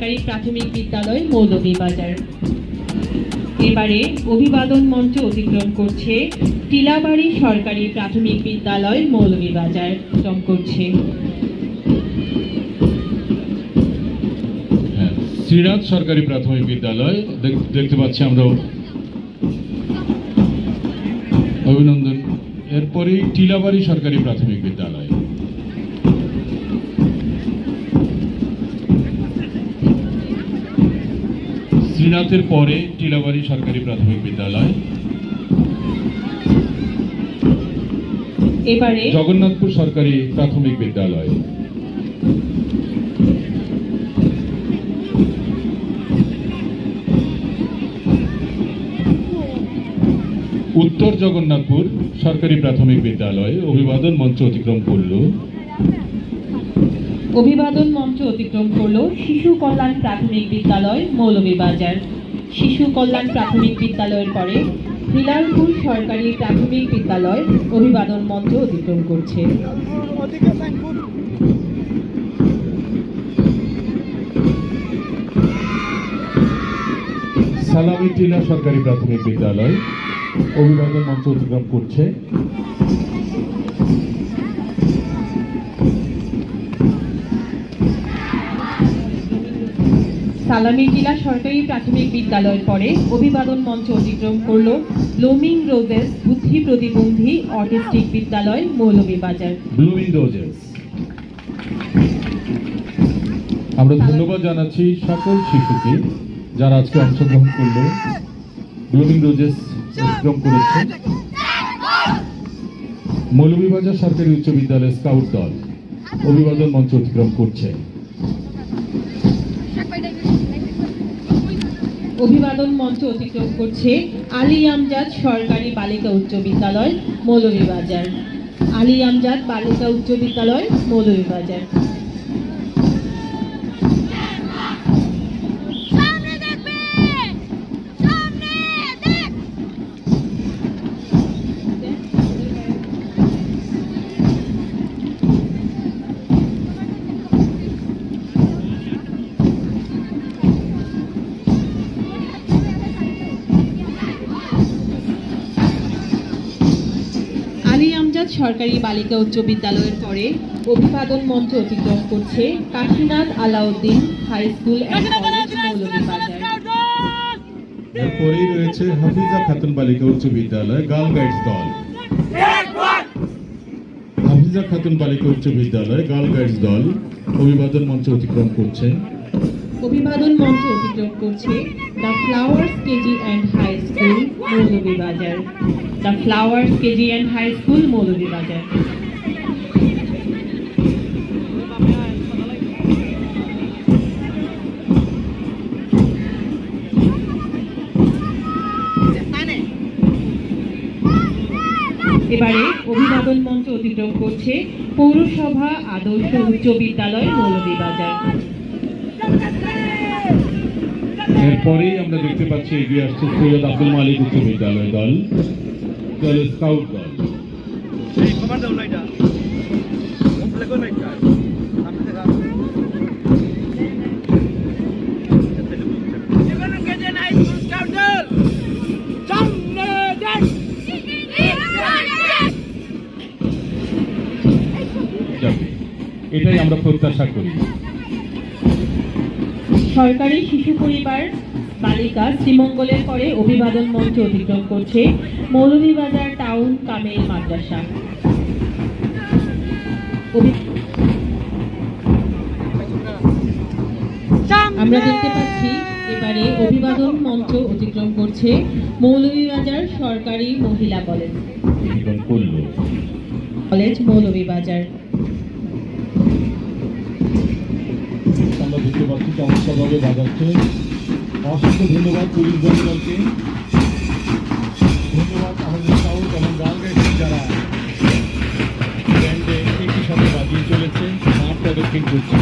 সরকারি প্রাথমিক বিদ্যালয় মৌলভীবাজার। এবারে অভিবাদন মঞ্চ অতিক্রম করছে টিলাবাড়ি সরকারি প্রাথমিক বিদ্যালয় মৌলভীবাজার। অতিক্রম করছে শ্রীনাথ সরকারি প্রাথমিক বিদ্যালয় দেখতে পাচ্ছি আমরা। অভিনন্দন। এরপরই টিলাবাড়ি সরকারি প্রাথমিক বিদ্যালয়। শ্রীনাথের পরে টিলাবাড়ি সরকারি প্রাথমিক বিদ্যালয়। এবারে জগন্নাথপুর সরকারি প্রাথমিক বিদ্যালয়। উত্তর জগন্নাথপুর সরকারি প্রাথমিক বিদ্যালয় অভিবাদন মঞ্চ অতিক্রম করল। অভিবাদন মঞ্চ অতিক্রম করল শিশু কল্যাণ প্রাথমিক বিদ্যালয় মৌলভীবাজার। শিশু কল্যাণ প্রাথমিক বিদ্যালয়ের পরে হিলালপুর সরকারি প্রাথমিক বিদ্যালয় অভিবাদন মঞ্চ অতিক্রম করছে। সালামি টিলা সরকারি প্রাথমিক বিদ্যালয় অভিবাদন মঞ্চ অতিক্রম করছে। সালামি টিলা সরকারি প্রাথমিক বিদ্যালয়ের পরে অভিবাদন মঞ্চ অতিক্রম করল ব্লুমিং রোজেস বুদ্ধি প্রতিবন্ধী অটিস্টিক বিদ্যালয় মৌলভীবাজার। Blooming roses. আমরা ধন্যবাদ জানাচ্ছি সকল শিশুকে যারা আজকে অংশগ্রহণ করল। ব্লুমিং রোজেস অতিক্রম করেছে। মৌলভীবাজার সরকারি উচ্চ বিদ্যালয় স্কাউট দল অভিবাদন মঞ্চ অতিক্রম করছে। অভিবাদন মঞ্চ অতিক্রম করছে আলী আমজাদ সরকারি বালিকা উচ্চ বিদ্যালয় মৌলভীবাজার। আলী আমজাদ বালিকা উচ্চ বিদ্যালয় মৌলভীবাজার। সরকারি বালিকা উচ্চ বিদ্যালয়ের পরে অভিবাদন মঞ্চ অতিক্রম করছে Kashinath Alauddin high school and college Moulvibazar. এরপরেই রয়েছে হাফিজা খাতুন বালিকা উচ্চ বিদ্যালয় গার্ল গাইডস দল। হাফিজা খাতুন বালিকা উচ্চ বিদ্যালয় গার্ল গাইডস দল অভিবাদন মঞ্চ অতিক্রম করছে। অভিবাদন মঞ্চ অতিক্রম করছে the flowers KG and high school Moulvibazar. The flowers KG and high school Moulvibazar. এবারে অভিবাদন মঞ্চ অতিক্রম করছে পৌরসভা আদর্শ উচ্চ বিদ্যালয় মৌলভীবাজার। এরপরেই আমরা দেখতে পাচ্ছি এগিয়ে আসছে সৈয়দ আব্দুল মালিক উচ্চ বিদ্যালয় দল স্কাউট দল। এটাই আমরা প্রত্যাশা করি। সরকারি শিশু পরিবার বালিকা শ্রীমঙ্গলের পরে অভিবাদন মঞ্চ অতিক্রম করছে মৌলভীবাজার টাউন কামেল মাদ্রাসা। আমরা দেখতে পাচ্ছি এবারে অভিবাদন মঞ্চ অতিক্রম করছে মৌলভীবাজার সরকারি মহিলা কলেজ মৌলভীবাজার। আমরা দেখতে পাচ্ছি চমৎকারভাবে বাজাচ্ছে। অসংখ্য ধন্যবাদ পুলিশ দলকে, ধন্যবাদ আমাদের স্কাউট এবং গার্ল গাইডস যারা ব্যান্ডে একই সাথে বাজিয়ে চলেছে, মাঠ প্রদক্ষিণ করছে।